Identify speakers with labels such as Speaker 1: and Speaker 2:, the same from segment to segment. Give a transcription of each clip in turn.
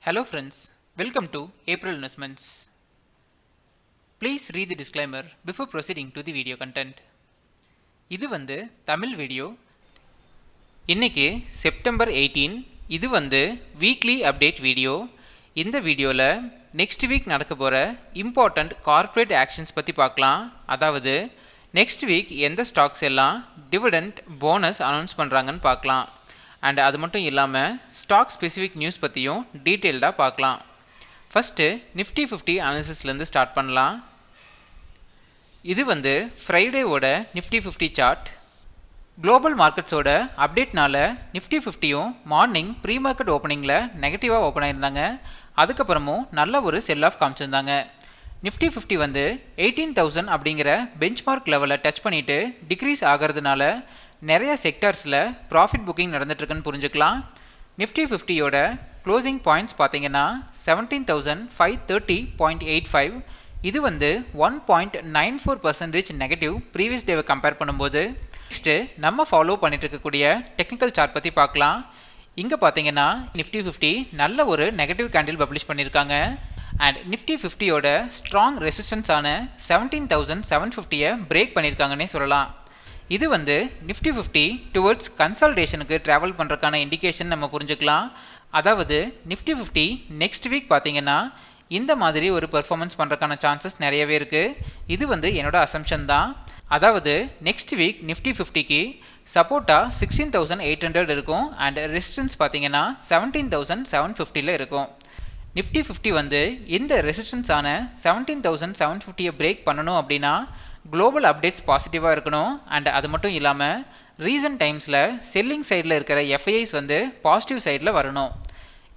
Speaker 1: Hello friends, welcome to April Investments. Please read the disclaimer before proceeding to the video content. இது Tamil video. இன்னைக்கு September 18. இது weekly update video. இந்த வீடியோவில் next week நடக்க போகிற important corporate actions பற்றி பார்க்கலாம். அதாவது நெக்ஸ்ட் வீக் எந்த ஸ்டாக்ஸ் எல்லாம் டிவிடெண்ட் போனஸ் அனௌன்ஸ் பண்ணுறாங்கன்னு பார்க்கலாம். அண்ட் அது மட்டும் இல்லாமல் ஸ்டாக் ஸ்பெசிஃபிக் நியூஸ் பற்றியும் டீட்டெயில்டாக பார்க்கலாம். ஃபஸ்ட்டு நிஃப்டி 50 அனாலிசிஸ்லேருந்து ஸ்டார்ட் பண்ணலாம். இது ஃப்ரைடேவோட நிஃப்டி 50 சார்ட். குளோபல் மார்க்கெட்ஸோட அப்டேட்னால நிஃப்டி 50யும் மார்னிங் ப்ரீ மார்க்கெட் ஓப்பனிங்கில் நெகட்டிவாக ஓப்பன் ஆயிருந்தாங்க. அதுக்கப்புறமும் நல்ல ஒரு செல் ஆஃப் காமிச்சிருந்தாங்க. நிஃப்டி 50 18,000 அப்படிங்கிற பெஞ்ச்மார்க் லெவலை டச் பண்ணிவிட்டு டிக்ரீஸ் ஆகிறதுனால நிறைய செக்டார்ஸில் ப்ராஃபிட் புக்கிங் நடந்துட்டுருக்குன்னு புரிஞ்சுக்கலாம். நிஃப்டி 50யோட க்ளோசிங் பாயிண்ட்ஸ் பார்த்தீங்கன்னா 17,530.85. இது 1.94% நெகட்டிவ் ப்ரீவியஸ் டேவை கம்பேர் பண்ணும்போது. நெக்ஸ்ட்டு நம்ம ஃபாலோ பண்ணிட்டு இருக்கக்கூடிய டெக்னிக்கல் சார்ட் பற்றி பார்க்கலாம். இங்கே பார்த்தீங்கன்னா நிஃப்டி 50 நல்ல ஒரு நெகட்டிவ் கேண்டில் பப்ளிஷ் பண்ணியிருக்காங்க. அண்ட் நிஃப்டி 50யோட ஸ்ட்ராங் ரெசிஸ்டன்ஸான 17,750 பிரேக் பண்ணியிருக்காங்கன்னே சொல்லலாம். இது நிஃப்டி 50 டுவர்ட்ஸ் கன்சால்டேஷனுக்கு ட்ராவல் பண்ணுறதுக்கான இண்டிகேஷன் நம்ம புரிஞ்சுக்கலாம். அதாவது நிஃப்டி 50 நெக்ஸ்ட் வீக் பார்த்தீங்கன்னா இந்த மாதிரி ஒரு பெர்ஃபார்மன்ஸ் பண்ணுறதுக்கான சான்சஸ் நிறையவே இருக்குது. இது என்னோட அசம்ஷன் தான். அதாவது நெக்ஸ்ட் வீக் நிஃப்டி 50க்கு சப்போர்ட்டாக 16,800 இருக்கும். அண்ட் ரெசிஸ்டன்ஸ் பார்த்தீங்கன்னா 17,750 இருக்கும். நிஃப்டி 50 இந்த ரெசிஸ்டன்ஸான 17,750 பிரேக் பண்ணணும் அப்படின்னா குளோபல் அப்டேட்ஸ் பாசிட்டிவாக இருக்கணும். அண்ட் அது மட்டும் இல்லாமல் ரீசன்ட் டைம்ஸில் செல்லிங் சைடில் இருக்கிற எஃப்ஐஐஸ் பாசிட்டிவ் சைடில் வரணும்.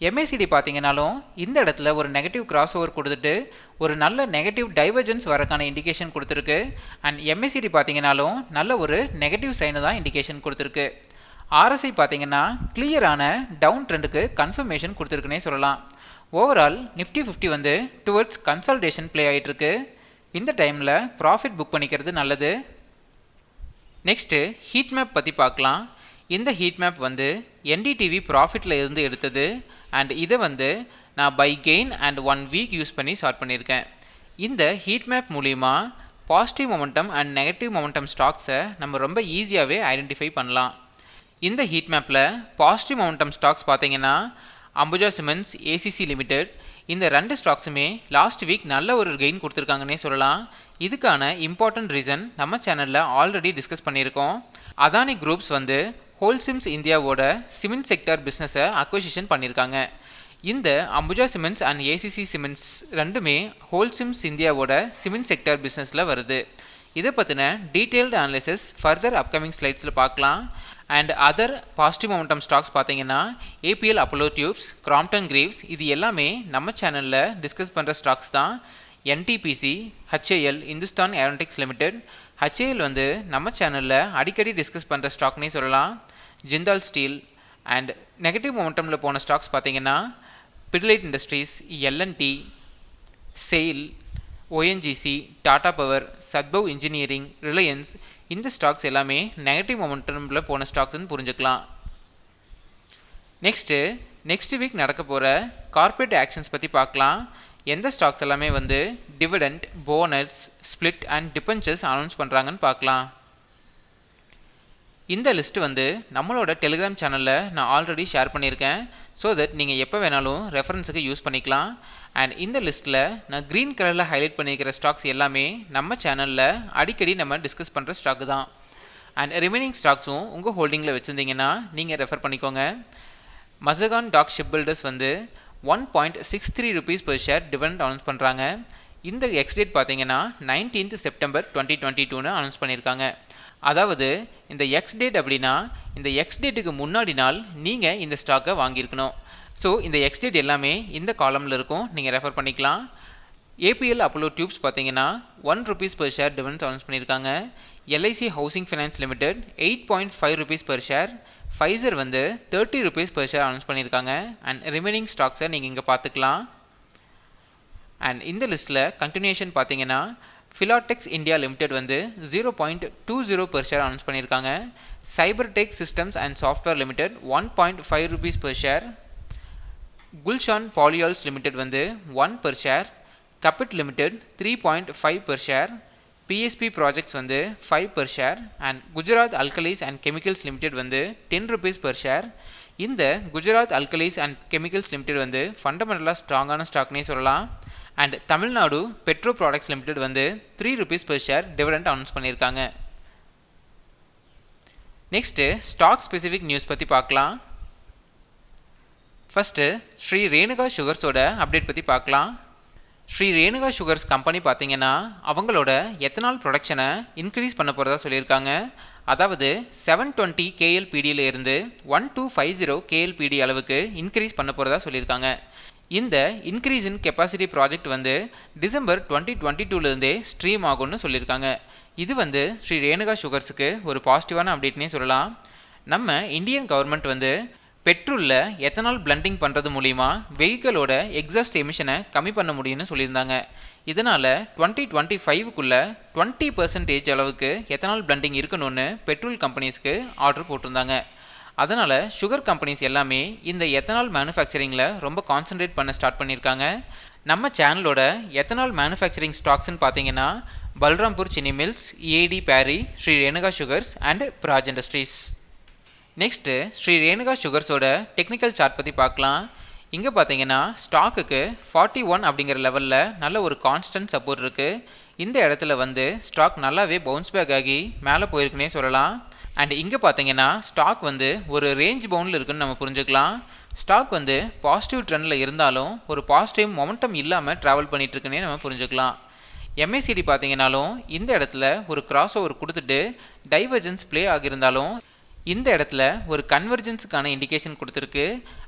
Speaker 1: எம்ஏசிடி பார்த்தீங்கன்னாலும் இந்த இடத்துல ஒரு நெகட்டிவ் கிராஸ் ஓவர் கொடுத்துட்டு ஒரு நல்ல நெகட்டிவ் டைவர்ஜென்ஸ் வரக்கான இண்டிகேஷன் கொடுத்துருக்கு. அண்ட் எம்ஏசிடி பார்த்தீங்கன்னாலும் நல்ல ஒரு நெகட்டிவ் சைனு தான் இண்டிகேஷன் கொடுத்துருக்கு. ஆர்எஸ்ஐ பார்த்தீங்கன்னா கிளியரான டவுன் ட்ரெண்டுக்கு கன்ஃபர்மேஷன் கொடுத்துருக்குன்னே சொல்லலாம். Overall Nifty 50 towards consolidation play ஆகிட்டுருக்கு. இந்த டைமில் ப்ராஃபிட் புக் பண்ணிக்கிறது நல்லது. நெக்ஸ்ட்டு ஹீட் மேப் பற்றி பார்க்கலாம். இந்த ஹீட் மேப் என்டிடிவி ப்ராஃபிட்டில் இருந்து எடுத்தது. அண்ட் இதை நான் by gain and 1 week use பண்ணி ஷார்ட் பண்ணியிருக்கேன். இந்த ஹீட் மேப் மூலிமா positive momentum and negative momentum ஸ்டாக்ஸை நம்ம ரொம்ப ஈஸியாகவே ஐடென்டிஃபை பண்ணலாம். இந்த ஹீட் மேப்பில் பாசிட்டிவ் மொமெண்டம் ஸ்டாக்ஸ் பார்த்தீங்கன்னா அம்புஜா சிமெண்ட்ஸ், ஏசிசி லிமிடெட், இந்த 2 ஸ்டாக்ஸுமே லாஸ்ட் வீக் நல்ல ஒரு கெயின் கொடுத்துருக்காங்கன்னே சொல்லலாம். இதுக்கான இம்பார்ட்டன்ட் ரீசன் நம்ம சேனலில் ஆல்ரெடி டிஸ்கஸ் பண்ணியிருக்கோம். அதானி குரூப்ஸ் ஹோல்சிம்ஸ் இந்தியாவோட சிமெண்ட் செக்டார் பிஸ்னஸை அக்விசிஷன் பண்ணியிருக்காங்க. இந்த Ambuja cements and ACC cements ரெண்டுமே ஹோல்சிம்ஸ் இந்தியாவோட சிமெண்ட் செக்டார் பிஸ்னஸில் வருது. இதை பற்றின டீட்டெயில்டு அனாலிசிஸ் ஃபர்தர் அப்கமிங் ஸ்லைட்ஸில் பார்க்கலாம். And other positive momentum stocks பார்த்தீங்கன்னா APL Apollo tubes, Crompton Greaves, இது எல்லாமே நம்ம சேனலில் டிஸ்கஸ் பண்ணுற ஸ்டாக்ஸ் தான். NTPC, HAL, Hindustan aeronautics limited, HAL நம்ம சேனலில் அடிக்கடி டிஸ்கஸ் பண்ணுற ஸ்டாக்னே சொல்லலாம். ஜிந்தால் ஸ்டீல். அண்ட் நெகட்டிவ் மொமெண்டமில் போன ஸ்டாக்ஸ் பார்த்தீங்கன்னா Pidilite industries, LNT, SAIL, ONGC, Tata power, Sadbhav engineering, Reliance, இந்த ஸ்டாக்ஸ் எல்லாமே நெகட்டிவ் மொமெண்டமில் போன ஸ்டாக்ஸ்ன்னு புரிஞ்சுக்கலாம். நெக்ஸ்ட் வீக் நடக்க போகிற கார்ப்பரேட் ஆக்ஷன்ஸ் பற்றி பார்க்கலாம். எந்த ஸ்டாக்ஸ் எல்லாமே dividend, bonus, split and debentures announce பண்ணுறாங்கன்னு பார்க்கலாம். இந்த லிஸ்ட்டு நம்மளோட டெலிகிராம் சேனலில் நான் ஆல்ரெடி ஷேர் பண்ணியிருக்கேன். ஸோ தட் நீங்கள் எப்போ வேணாலும் ரெஃபரன்ஸுக்கு யூஸ் பண்ணிக்கலாம். அண்ட் இந்த லிஸ்ட்டில் நான் க்ரீன் கலரில் ஹைலைட் பண்ணியிருக்கிற ஸ்டாக்ஸ் எல்லாமே நம்ம சேனலில் அடிக்கடி நம்ம டிஸ்கஸ் பண்ணுற ஸ்டாக்கு தான். அண்ட் ரிமைனிங் ஸ்டாக்ஸும் உங்கள் ஹோல்டிங்கில் வச்சுருந்தீங்கன்னா நீங்கள் ரெஃபர் பண்ணிக்கோங்க. Mazagon Dock Shipbuilders 1.63 rupees per share dividend announce பண்ணுறாங்க. இந்த எக்ஸ்டேட் பார்த்தீங்கன்னா 19th செப்டம்பர் 2022 அனௌன்ஸ் பண்ணியிருக்காங்க. அதாவது இந்த எக்ஸ் டேட் அப்படின்னா இந்த எக்ஸ் டேட்டுக்கு முன்னாடி நாள் நீங்கள் இந்த ஸ்டாக்கை வாங்கியிருக்கணும். ஸோ இந்த எக்ஸ் டேட் எல்லாமே இந்த காலமில் இருக்கும், நீங்கள் ரெஃபர் பண்ணிக்கலாம். ஏபிஎல் அப்போலோ டியூப்ஸ் பார்த்தீங்கன்னா 1 rupees per share dividend announce பண்ணியிருக்காங்க. LIC housing finance limited 8.5 rupees per share, Pfizer 30 rupees per share announce பண்ணியிருக்காங்க. அண்ட் ரிமைனிங் ஸ்டாக்ஸை நீங்கள் இங்கே பார்த்துக்கலாம். அண்ட் இந்த லிஸ்ட்டில் கண்டினியூஷன் பார்த்தீங்கன்னா Filatex India limited 0.20 per share announce பண்ணியிருக்காங்க. Cyber tech systems and software limited 1.5 rupees per share, Gulshan polyols limited வந்து 1 per share, Cupid limited 3.5 per share, PSP projects வந்து 5 per share and Gujarat alkalies and chemicals limited வந்து 10 rupees per share. இந்த Gujarat alkalies and chemicals limited வந்து ஃபண்டமெண்டலாக ஸ்ட்ராங்கான ஸ்டாக்னே சொல்லலாம். And Tamil Nadu petro products limited வந்து 3 rupees per share dividend announce பண்ணியிருக்காங்க. நெக்ஸ்ட்டு ஸ்டாக் ஸ்பெசிஃபிக் நியூஸ் பற்றி பார்க்கலாம். ஃபஸ்ட்டு ஸ்ரீ ரேணுகா சுகர்ஸோட அப்டேட் பற்றி பார்க்கலாம். ஸ்ரீ ரேணுகா சுகர்ஸ் கம்பெனி பார்த்தீங்கன்னா அவங்களோட எத்தனால் ப்ரொடக்ஷனை இன்க்ரீஸ் பண்ண போகிறதா சொல்லியிருக்காங்க. அதாவது 720 KLPDயில் இருந்து 1250 KLPD அளவுக்கு இன்க்ரீஸ் பண்ண போகிறதா சொல்லியிருக்காங்க. இந்த இன்க்ரீஸ் இன் கெப்பாசிட்டி ப்ராஜெக்ட் வந்து டிசம்பர் 2022லேருந்தே ஸ்ட்ரீம் ஆகும்னு சொல்லியிருக்காங்க. இது வந்து ஸ்ரீ ரேணுகா சுகர்ஸுக்கு ஒரு பாசிட்டிவான அப்டேட்னே சொல்லலாம். நம்ம இந்தியன் கவர்மெண்ட் வந்து பெட்ரோலில் எத்தனால் பிளண்டிங் பண்ணுறது மூலிமா வெஹிக்கிளோட எக்ஸாஸ்ட் எமிஷனை கம்மி பண்ண முடியும்னு சொல்லியிருந்தாங்க. இதனால் 2025க்குள்ளே 20% அளவுக்கு எத்தனால் பிளண்டிங் இருக்கணும்னு பெட்ரோல் கம்பெனிஸ்க்கு ஆர்டர் போட்டிருந்தாங்க. அதனால் சுகர் கம்பெனிஸ் எல்லாமே இந்த எத்தனால் மேனுஃபேக்சரிங்கில் ரொம்ப கான்சன்ட்ரேட் பண்ண ஸ்டார்ட் பண்ணியிருக்காங்க. நம்ம சேனலோட எத்தனால் மேனுஃபேக்சரிங் ஸ்டாக்ஸ்ன்னு பார்த்தீங்கன்னா Balrampur cine mills, EID Parry, Shree Renuka sugars and Praj industries. Next Shree Renuka சுகர்ஸோட டெக்னிக்கல் சார்ட் பற்றி பார்க்கலாம். இங்கே பார்த்தீங்கன்னா ஸ்டாக்குக்கு 41 அப்படிங்கிற லெவலில் நல்ல ஒரு கான்ஸ்டன்ட் சப்போர்ட் இருக்குது. இந்த இடத்துல வந்து ஸ்டாக் நல்லாவே பவுன்ஸ் பேக் ஆகி மேலே போயிருக்குன்னே சொல்லலாம். அண்ட் இங்கே பார்த்தீங்கன்னா ஸ்டாக் வந்து ஒரு ரேஞ்ச் பவுண்டில் இருக்குன்னு நம்ம புரிஞ்சுக்கலாம். ஸ்டாக் வந்து பாசிட்டிவ் ட்ரெண்டில் இருந்தாலும் ஒரு பாசிட்டிவ் மொமெண்டம் இல்லாமல் ட்ராவல் பண்ணிகிட்ருக்குன்னே நம்ம புரிஞ்சுக்கலாம். எம்ஏசிடி பார்த்தீங்கன்னாலும் இந்த இடத்துல ஒரு கிராஸ் ஓவர் கொடுத்துட்டு டைவர்ஜென்ஸ் ப்ளே ஆகியிருந்தாலும் இந்த இடத்துல ஒரு கன்வர்ஜென்ஸுக்கான இண்டிகேஷன் கொடுத்துருக்கு.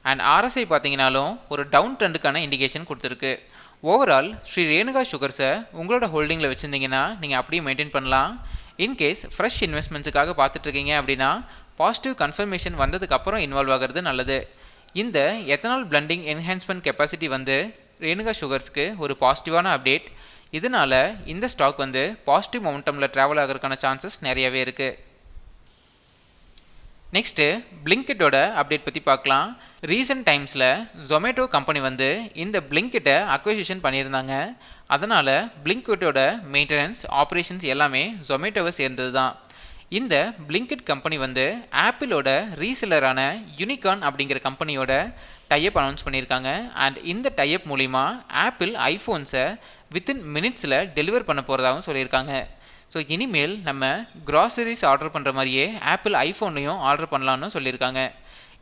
Speaker 1: அண்ட் ஆர்எஸ்ஐ பார்த்தீங்கன்னாலும் ஒரு டவுன் ட்ரெண்டுக்கான இண்டிகேஷன் கொடுத்துருக்கு. ஓவரால் ஸ்ரீ ரேணுகா சுகர்ஸை உங்களோட ஹோல்டிங்கில் வச்சுருந்தீங்கன்னா நீங்கள் அப்படியே மெயின்டைன் பண்ணலாம். இன்கேஸ் ஃப்ரெஷ் இன்வெஸ்ட்மெண்ட்ஸுக்காக பார்த்துட்ருக்கீங்க அப்படின்னா பாசிட்டிவ் கன்ஃபர்மேஷன் வந்ததுக்கப்புறம் இன்வால்வ் ஆகிறது நல்லது. இந்த எத்தனால் பிளண்டிங் என்ஹான்ஸ்மெண்ட் கெப்பாசிட்டி வந்து ரேணுகா சுகர்ஸ்க்கு ஒரு பாசிட்டிவான அப்டேட். இதனால் இந்த ஸ்டாக் வந்து பாசிட்டிவ் மொமெண்டமில் ட்ராவல் ஆகிறதுக்கான சான்சஸ் நிறையவே இருக்குது. நெக்ஸ்ட்டு பிளிங்கிட்டோட அப்டேட் பற்றி பார்க்கலாம். ரீசெண்ட் டைம்ஸில் ஜொமேட்டோ கம்பெனி வந்து இந்த பிளிங்கிட்டை அக்விசிஷன் பண்ணியிருந்தாங்க. அதனால் பிளிங்கிட்டோட மெயின்டெனன்ஸ் ஆப்ரேஷன்ஸ் எல்லாமே ஜொமேட்டோவை சேர்ந்தது தான். இந்த பிளிங்கிட் கம்பெனி வந்து ஆப்பிளோட ரீசெல்லரான யூனிகார்ன் அப்படிங்கிற கம்பெனியோட டைப் அனௌன்ஸ் பண்ணியிருக்காங்க. அண்ட் இந்த டைப் மூலிமா ஆப்பிள் ஐஃபோன்ஸை வித்தின் மினிட்ஸில் டெலிவர் பண்ண போகிறதாகவும் சொல்லியிருக்காங்க. ஸோ இனிமேல் நம்ம க்ராசரிஸ் ஆர்டர் பண்ணுற மாதிரியே ஆப்பிள் ஐஃபோனையும் ஆர்டர் பண்ணலான்னு சொல்லியிருக்காங்க.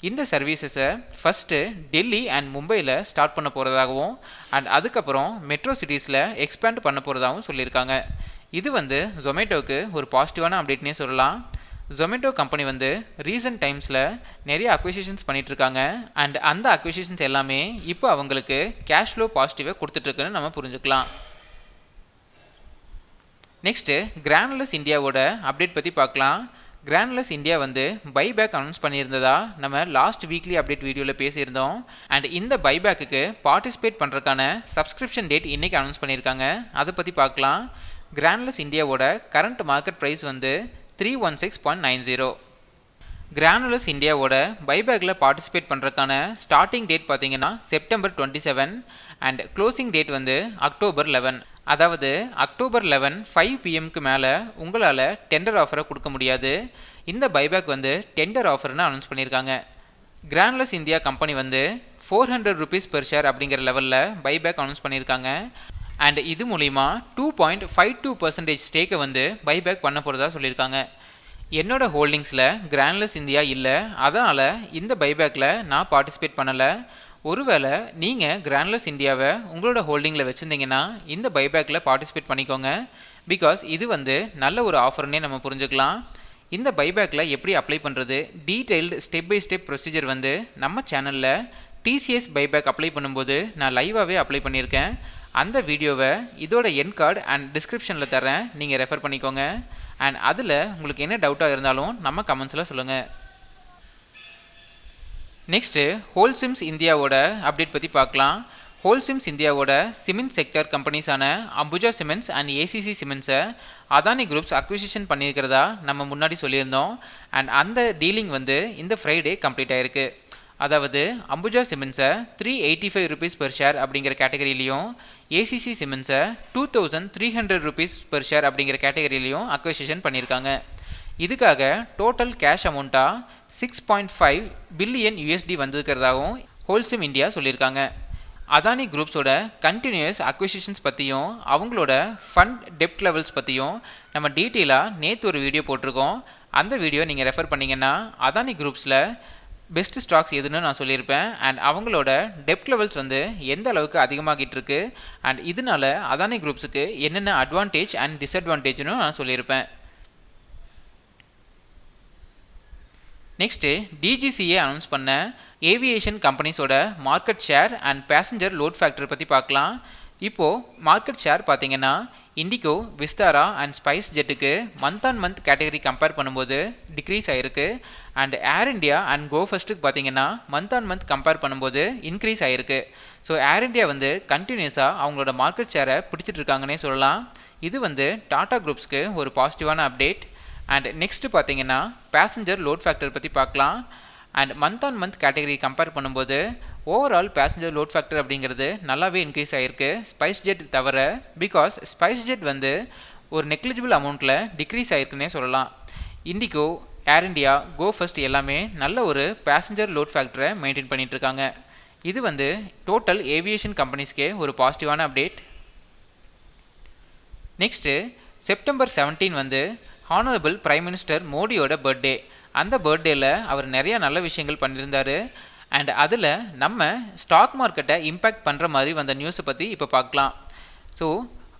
Speaker 1: இந்த சர்வீசஸை ஃபஸ்ட்டு டெல்லி அண்ட் மும்பையில் ஸ்டார்ட் பண்ண போகிறதாகவும் அண்ட் அதுக்கப்புறம் மெட்ரோ சிட்டிஸில் எக்ஸ்பேண்ட் பண்ண போகிறதாகவும் சொல்லியிருக்காங்க. இது வந்து ஜொமேட்டோவுக்கு ஒரு பாசிட்டிவான அப்டேட்னே சொல்லலாம். ஜொமேட்டோ கம்பெனி வந்து ரீசெண்ட் டைம்ஸில் நிறைய அக்விசிஷன்ஸ் பண்ணிகிட்ருக்காங்க. அண்ட் அந்த அக்விசிஷன்ஸ் எல்லாமே இப்போ அவங்களுக்கு கேஷ் ஃப்ளோ பாசிட்டிவாக கொடுத்துட்ருக்குன்னு நம்ம புரிஞ்சுக்கலாம். நெக்ஸ்ட்டு கிரானுலஸ் இந்தியாவோட அப்டேட் பற்றி பார்க்கலாம். கிரானுலஸ் இந்தியா வந்து பைபேக் அனௌன்ஸ் பண்ணியிருந்ததா நம்ம லாஸ்ட் வீக்லி அப்டேட் வீடியோவில் பேசியிருந்தோம். அண்ட் இந்த பைபேக்குக்கு பார்ட்டிசிபேட் பண்ணுறதுக்கான சப்ஸ்கிரிப்ஷன் டேட் இன்றைக்கி அனௌன்ஸ் பண்ணியிருக்காங்க. அதை பற்றி பார்க்கலாம். கிரானுலஸ் இந்தியாவோட கரண்ட் மார்க்கெட் ப்ரைஸ் வந்து 316.90. கிரானுலஸ் இந்தியாவோட பைபேக்கில் பார்ட்டிசிபேட் பண்ணுறதுக்கான ஸ்டார்டிங் டேட் பார்த்தீங்கன்னா செப்டம்பர் 27 அண்ட் க்ளோசிங் டேட் வந்து அக்டோபர் 11. அதாவது அக்டோபர் 11 5 PM மேலே உங்களால் டெண்டர் ஆஃபரை கொடுக்க முடியாது. இந்த பைபேக் வந்து டெண்டர் ஆஃபர்னு அனௌன்ஸ் பண்ணியிருக்காங்க. கிரானுலஸ் இந்தியா கம்பெனி வந்து 400 rupees per share அப்படிங்கிற லெவலில் பைபேக் அனௌன்ஸ் பண்ணியிருக்காங்க. அண்ட் இது மூலிமா 2.52% ஸ்டேக்கை வந்து பைபேக் பண்ண போகிறதா சொல்லியிருக்காங்க. என்னோட ஹோல்டிங்ஸில் கிரானுலஸ் இந்தியா இல்லை, அதனால் இந்த பைபேக்கில் நான் பார்ட்டிசிபேட் பண்ணலை. ஒருவேளை நீங்கள் கிரானுலஸ் இந்தியாவை உங்களோட ஹோல்டிங்கில் வச்சுருந்தீங்கன்னா இந்த பைபேக்கில் பார்ட்டிசிபேட் பண்ணிக்கோங்க. பிகாஸ் இது வந்து நல்ல ஒரு ஆஃபர்னே நம்ம புரிஞ்சுக்கலாம். இந்த பைபேக்கில் எப்படி அப்ளை பண்ணுறது, detailed step by step procedure வந்து நம்ம சேனலில் டிசிஎஸ் பைபேக் அப்ளை பண்ணும்போது நான் லைவாகவே அப்ளை பண்ணியிருக்கேன். அந்த வீடியோவை இதோட எண்ட் கார்டு அண்ட் டிஸ்கிரிப்ஷனில் தரேன், நீங்கள் ரெஃபர் பண்ணிக்கோங்க. அண்ட் அதில் உங்களுக்கு என்ன டவுட்டாக இருந்தாலும் நம்ம கமெண்ட்ஸில் சொல்லுங்கள். நெக்ஸ்ட்டு ஹோல்சிம்ஸ் இந்தியாவோட அப்டேட் பற்றி பார்க்கலாம். ஹோல்சிம்ஸ் இந்தியாவோட சிமெண்ட் செக்டர் கம்பெனிஸான அம்புஜா சிமெண்ட்ஸ் அண்ட் ஏசிசி சிமெண்ட்ஸை அதானி குரூப்ஸ் அக்விசிஷன் பண்ணியிருக்கிறதா நம்ம முன்னாடி சொல்லியிருந்தோம். அண்ட் அந்த டீலிங் வந்து இந்த ஃப்ரைடே கம்ப்ளீட் ஆகிருக்கு. அதாவது அம்புஜா சிமெண்ட்ஸை 385 ருபீஸ் பெர் ஷேர் அப்படிங்கிற கேட்டகரியிலையும் ஏசிசி சிமெண்ட்ஸை 2300 ருபீஸ் பெர் ஷேர் அப்படிங்கிற கேட்டகரியிலையும் அக்வசிஷன் பண்ணியிருக்காங்க. இதுக்காக டோட்டல் கேஷ் அமௌண்ட்டாக 6.5 பில்லியன் யூஎஸ்டி வந்திருக்கிறதாகவும் ஹோல்சிம் இந்தியா சொல்லியிருக்காங்க. அதானி குரூப்ஸோட கண்டினியூஸ் அக்விசிஷன்ஸ் பற்றியும் அவங்களோட ஃபண்ட் டெப்ட் லெவல்ஸ் பற்றியும் நம்ம டீட்டெயிலாக நேற்று ஒரு வீடியோ போட்டிருக்கோம். அந்த வீடியோ நீங்கள் ரெஃபர் பண்ணிங்கன்னா அதானி குரூப்ஸில் பெஸ்ட் ஸ்டாக்ஸ் எதுன்னு நான் சொல்லியிருப்பேன். அண்ட் அவங்களோட டெப்ட் லெவல்ஸ் வந்து எந்த அளவுக்கு அதிகமாகிட்டு இருக்கு அண்ட் இதனால அதானி குரூப்ஸுக்கு என்னென்ன அட்வான்டேஜ் அண்ட் டிஸ்அட்வான்டேஜ்னு நான் சொல்லியிருப்பேன். நெக்ஸ்ட்டு டிஜிசிஏ அனௌன்ஸ் பண்ண ஏவியேஷன் கம்பெனிஸோட market share and passenger load factor பற்றி பார்க்கலாம். இப்போது மார்க்கெட் ஷேர் பார்த்தீங்கன்னா இண்டிகோ, விஸ்தாரா அண்ட் ஸ்பைஸ் ஜெட்டுக்கு month on month category compare பண்ணும்போது டிக்ரீஸ் ஆகிருக்கு. And air India and go ஃபர்ஸ்ட்டுக்கு பார்த்தீங்கன்னா மந்த் ஆன் மந்த் கம்பேர் பண்ணும்போது இன்க்ரீஸ் ஆகிருக்கு. ஸோ ஏர் இண்டியா வந்து கண்டினியூஸாக அவங்களோட மார்க்கெட் ஷேரை பிடிச்சிட்டு இருக்காங்கன்னே சொல்லலாம். இது வந்து டாடா குரூப்ஸ்க்கு ஒரு பாசிட்டிவான அப்டேட். அண்ட் நெக்ஸ்ட்டு பார்த்தீங்கன்னா பேசஞ்சர் லோட் ஃபேக்டர் பற்றி பார்க்கலாம். And month on month category compare பண்ணும்போது ஓவரால் பேசஞ்சர் லோட் ஃபேக்டர் அப்படிங்கிறது நல்லாவே இன்க்ரீஸ் ஆகிருக்கு ஸ்பைஸ் ஜெட் தவிர. பிகாஸ் ஸ்பைஸ் ஜெட் வந்து ஒரு நெக்லிஜிபிள் அமௌண்ட்டில் டிக்ரீஸ் ஆகிருக்குன்னே சொல்லலாம். இண்டிகோ, ஏர் இண்டியா, கோ ஃபர்ஸ்ட் எல்லாமே நல்ல ஒரு பேசஞ்சர் லோட் ஃபேக்டரை மெயின்டைன் பண்ணிட்டு இருக்காங்க. இது வந்து டோட்டல் ஏவியேஷன் கம்பெனிஸ்க்கே ஒரு பாசிட்டிவான அப்டேட். நெக்ஸ்ட்டு செப்டம்பர் 17 வந்து ஹானரபிள் பிரைம் மினிஸ்டர் மோடியோட பர்த்டே. அந்த பர்த்டேயில் அவர் நிறையா நல்ல விஷயங்கள் பண்ணியிருந்தார். அண்ட் அதில் நம்ம ஸ்டாக் மார்க்கெட்டை இம்பேக்ட் பண்ணுற மாதிரி வந்த நியூஸை பற்றி இப்போ பார்க்கலாம். So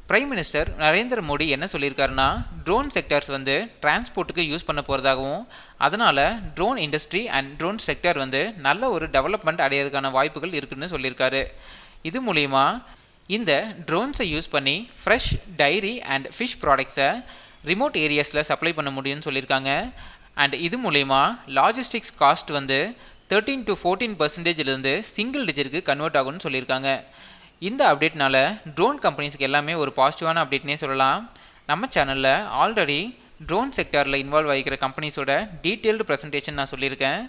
Speaker 1: prime minister Narendra Modi என்ன சொல்லியிருக்காருன்னா, ட்ரோன் செக்டர்ஸ் வந்து டிரான்ஸ்போர்ட்டுக்கு யூஸ் பண்ண போகிறதாகவும் அதனால் drone industry and drone sector வந்து நல்ல ஒரு டெவலப்மெண்ட் அடையிறதுக்கான வாய்ப்புகள் இருக்குதுன்னு சொல்லியிருக்காரு. இது மூலிமா இந்த ட்ரோன்ஸை யூஸ் பண்ணி ஃப்ரெஷ் டைரி அண்ட் ஃபிஷ் ப்ராடக்ட்ஸை ரிமோட் ஏரியாஸில் சப்ளை பண்ண முடியும்னு சொல்லியிருக்காங்க. அண்ட் இது மூலயமா லாஜிஸ்டிக்ஸ் காஸ்ட் வந்து 13 to 14% சிங்கிள் டிஜிட்டுக்கு கன்வெர்ட் ஆகும்னு சொல்லியிருக்காங்க. இந்த அப்டேட்னால ட்ரோன் கம்பெனிஸ்க்கு எல்லாமே ஒரு பாசிட்டிவான அப்டேட்னே சொல்லலாம். நம்ம சேனலில் ஆல்ரெடி ட்ரோன் செக்டாரில் இன்வால்வ் ஆகிக்கிற கம்பெனிஸோட டீட்டெயில்டு ப்ரெசன்டேஷன் நான் சொல்லியிருக்கேன்.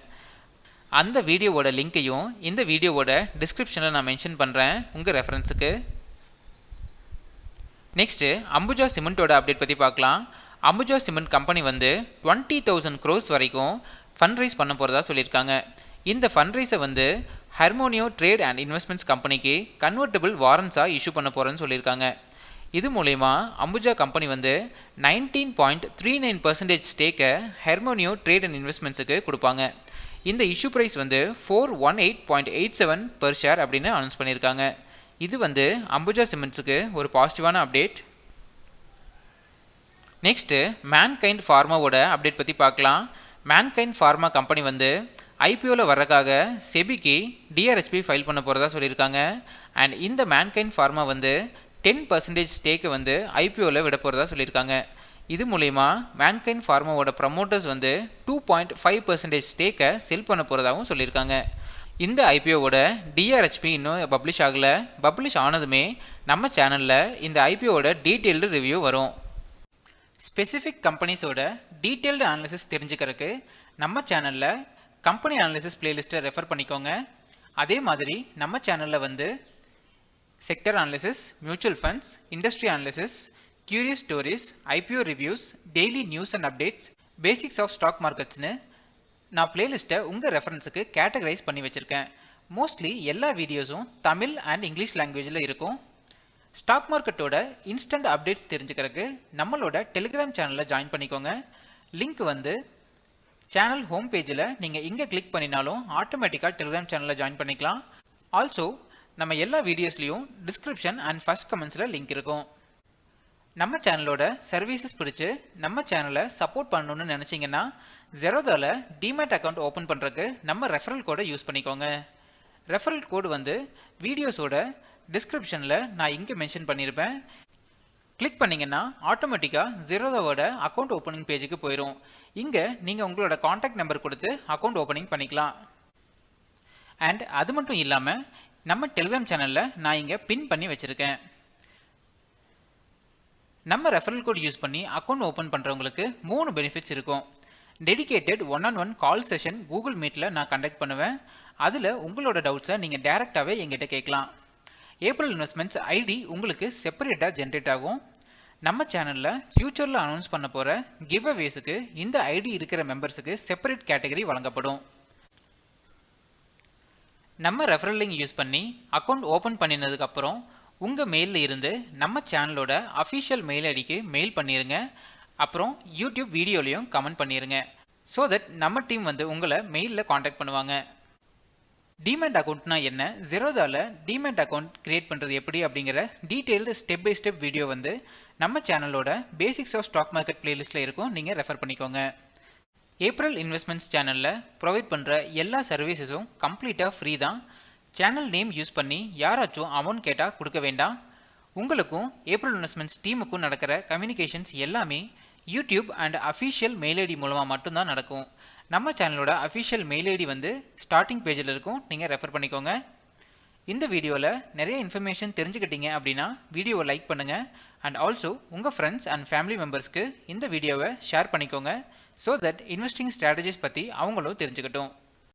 Speaker 1: அந்த வீடியோவோட லிங்க்கையும் இந்த வீடியோவோட டிஸ்கிரிப்ஷனில் நான் மென்ஷன் பண்ணுறேன் உங்கள் ரெஃபரன்ஸுக்கு. நெக்ஸ்ட்டு அம்புஜா சிமெண்ட்டோட அப்டேட் பற்றி பார்க்கலாம். அம்புஜா சிமெண்ட் கம்பெனி வந்து 20,000 crores வரைக்கும் ஃபண்ட் ரைஸ் பண்ண போகிறதா சொல்லியிருக்காங்க. இந்த ஃபண்ட் ரைஸை வந்து ஹார்மோனியோ ட்ரேட் அண்ட் இன்வெஸ்ட்மெண்ட்ஸ் கம்பெனிக்கு கன்வெர்ட்டபிள் வாரண்ட்ஸாக இஷ்யூ பண்ண போகிறேன்னு சொல்லியிருக்காங்க. இது மூலயமா அம்புஜா கம்பெனி வந்து 19.39% ஸ்டேக்கை ஹார்மோனியோ ட்ரேட் அண்ட் இன்வெஸ்ட்மெண்ட்ஸுக்கு கொடுப்பாங்க. இந்த இஷ்யூ ப்ரைஸ் வந்து 418.87 பெர் ஷேர் அப்படின்னு அனௌன்ஸ் பண்ணியிருக்காங்க. இது வந்து அம்புஜா சிமெண்ட்ஸுக்கு ஒரு பாசிட்டிவான அப்டேட். நெக்ஸ்ட்டு மேன்கைண்ட் ஃபார்மாவோட அப்டேட் பற்றி பார்க்கலாம். மேன்கைண்ட் ஃபார்மா கம்பெனி வந்து ஐபிஓவில் வர்றதுக்காக செபிக்கு டிஆர்ஹெச்பி ஃபைல் பண்ண போகிறதா சொல்லியிருக்காங்க. அண்ட் இந்த மேன்கைண்ட் ஃபார்மா வந்து 10% ஸ்டேக்கை வந்து ஐபிஓவில் விட போகிறதா சொல்லியிருக்காங்க. இது மூலயமா மேன்கைண்ட் ஃபார்மாவோட ப்ரமோட்டர்ஸ் வந்து 2.5% ஸ்டேக்கை செல் பண்ண போகிறதாகவும் சொல்லியிருக்காங்க. இந்த ஐபிஓவோட டிஆர்ஹெச்பி இன்னும் பப்ளிஷ் ஆகலை. பப்ளிஷ் ஆனதுமே நம்ம சேனலில் இந்த ஐபிஓவோட டீட்டெயில்டு ரிவ்யூ வரும். ஸ்பெசிஃபிக் கம்பெனிஸோட டீட்டெயில்டு அனாலிசிஸ் தெரிஞ்சுக்கிறதுக்கு நம்ம சேனலில் கம்பெனி அனாலிசிஸ் பிளேலிஸ்ட்டை ரெஃபர் பண்ணிக்கோங்க. அதே மாதிரி நம்ம சேனலில் வந்து sector analysis, mutual funds, industry analysis, curious stories, IPO reviews, daily news and updates, basics of stock மார்க்கெட்ஸ்னு நான் பிளேலிஸ்ட்டை உங்கள் ரெஃபரன்ஸுக்கு கேட்டகரைஸ் பண்ணி வச்சுருக்கேன். மோஸ்ட்லி எல்லா வீடியோஸும் தமிழ் அண்ட் இங்கிலீஷ் லாங்குவேஜில் இருக்கும். ஸ்டாக் மார்க்கெட்டோட இன்ஸ்டன்ட் அப்டேட்ஸ் தெரிஞ்சுக்கிறதுக்கு நம்மளோட டெலிகிராம் சேனலில் ஜாயின் பண்ணிக்கோங்க. லிங்க் வந்து சேனல் ஹோம் பேஜில் நீங்கள் இங்கே கிளிக் பண்ணினாலும் ஆட்டோமேட்டிக்காக டெலிகிராம் சேனலில் ஜாயின் பண்ணிக்கலாம். ஆல்சோ நம்ம எல்லா வீடியோஸ்லேயும் டிஸ்கிரிப்ஷன் அண்ட் ஃபர்ஸ்ட் கமெண்ட்ஸில் லிங்க் இருக்கும். நம்ம சேனலோட சர்வீசஸ் பிடிச்சி நம்ம சேனலை சப்போர்ட் பண்ணணும்னு நினச்சிங்கன்னா ஜெரோதாவில் டிமேட் அக்கௌண்ட் ஓப்பன் பண்ணுறதுக்கு நம்ம ரெஃபரல் கோடை யூஸ் பண்ணிக்கோங்க. ரெஃபரல் கோடு வந்து வீடியோஸோட டிஸ்கிரிப்ஷனில் நான் இங்கே மென்ஷன் பண்ணியிருப்பேன். கிளிக் பண்ணிங்கன்னா ஆட்டோமேட்டிக்காக ஜெரோதாவோட அக்கௌண்ட் ஓப்பனிங் பேஜுக்கு போயிடும். இங்கே நீங்கள் உங்களோட காண்டாக்ட் நம்பர் கொடுத்து அக்கௌண்ட் ஓப்பனிங் பண்ணிக்கலாம். அண்ட் அது மட்டும் இல்லாமல் நம்ம டெலிகிராம் சேனலில் நான் இங்கே பின் பண்ணி வச்சுருக்கேன். நம்ம ரெஃபரல் கோட் யூஸ் பண்ணி அக்கௌண்ட் ஓப்பன் பண்ணுறவங்களுக்கு 3 பெனிஃபிட்ஸ் இருக்கும். டெடிகேட்டட் 1-on-1 கால் செஷன் கூகுள் மீட்டில் நான் கண்டக்ட் பண்ணுவேன். அதில் உங்களோட டவுட்ஸை நீங்கள் டைரெக்டாகவே எங்கிட்ட கேட்கலாம். ஏப்ரல் இன்வெஸ்ட்மெண்ட்ஸ் ஐடி உங்களுக்கு செப்பரேட்டாக ஜென்ரேட் ஆகும். நம்ம சேனலில் ஃப்யூச்சரில் அனௌன்ஸ் பண்ண போகிற கிவ் அவேஸுக்கு இந்த ஐடி இருக்கிற மெம்பர்ஸுக்கு செப்பரேட் கேட்டகரி வழங்கப்படும். நம்ம ரெஃபரல் லிங்க் யூஸ் பண்ணி அக்கௌண்ட் ஓப்பன் பண்ணினதுக்கப்புறம் உங்கள் மெயிலில் இருந்து நம்ம சேனலோட அஃபிஷியல் மெயில் ஐடிக்கு மெயில் பண்ணிடுங்க. அப்புறம் யூடியூப் வீடியோலையும் கமெண்ட் பண்ணிடுங்க. ஸோ தட் நம்ம டீம் உங்களை மெயிலில் காண்டாக்ட் பண்ணுவாங்க. டிமேட் அக்கௌண்ட்னா என்ன, ஜெரோதாவில் டிமேட் அக்கௌண்ட் கிரியேட் பண்ணுறது எப்படி அப்படிங்கிற detailed step by step video நம்ம சேனலோட பேசிக்ஸ் ஆஃப் ஸ்டாக் மார்க்கெட் பிளேலிஸ்ட்டில் இருக்கும். நீங்கள் ரெஃபர் பண்ணிக்கோங்க. ஏப்ரல் இன்வெஸ்ட்மெண்ட்ஸ் சேனலில் ப்ரொவைட் பண்ணுற எல்லா சர்வீசஸும் கம்ப்ளீட்டாக ஃப்ரீ தான். சேனல் நேம் யூஸ் பண்ணி யாராச்சும் அமௌண்ட் கேட்டால் கொடுக்க வேண்டாம். உங்களுக்கும் ஏப்ரல் இன்வெஸ்ட்மெண்ட்ஸ் டீமுக்கும் நடக்கிற கம்யூனிகேஷன்ஸ் எல்லாமே YouTube and official mail ID மூலமாக மட்டும்தான் நடக்கும். நம்ம சேனலோட அஃபிஷியல் மெயில் ஐடி ஸ்டார்டிங் பேஜில் இருக்கும். நீங்கள் ரெஃபர் பண்ணிக்கோங்க. இந்த வீடியோவில் நிறைய இன்ஃபர்மேஷன் தெரிஞ்சுக்கிட்டீங்க அப்படின்னா வீடியோவை லைக் பண்ணுங்கள். அண்ட் ஆல்சோ உங்கள் ஃப்ரெண்ட்ஸ் அண்ட் ஃபேமிலி மெம்பர்ஸ்க்கு இந்த வீடியோவை ஷேர் பண்ணிக்கோங்க. ஸோ தட் இன்வெஸ்டிங் ஸ்ட்ராட்டஜிஸ் பற்றி அவங்களும் தெரிஞ்சுக்கட்டும்.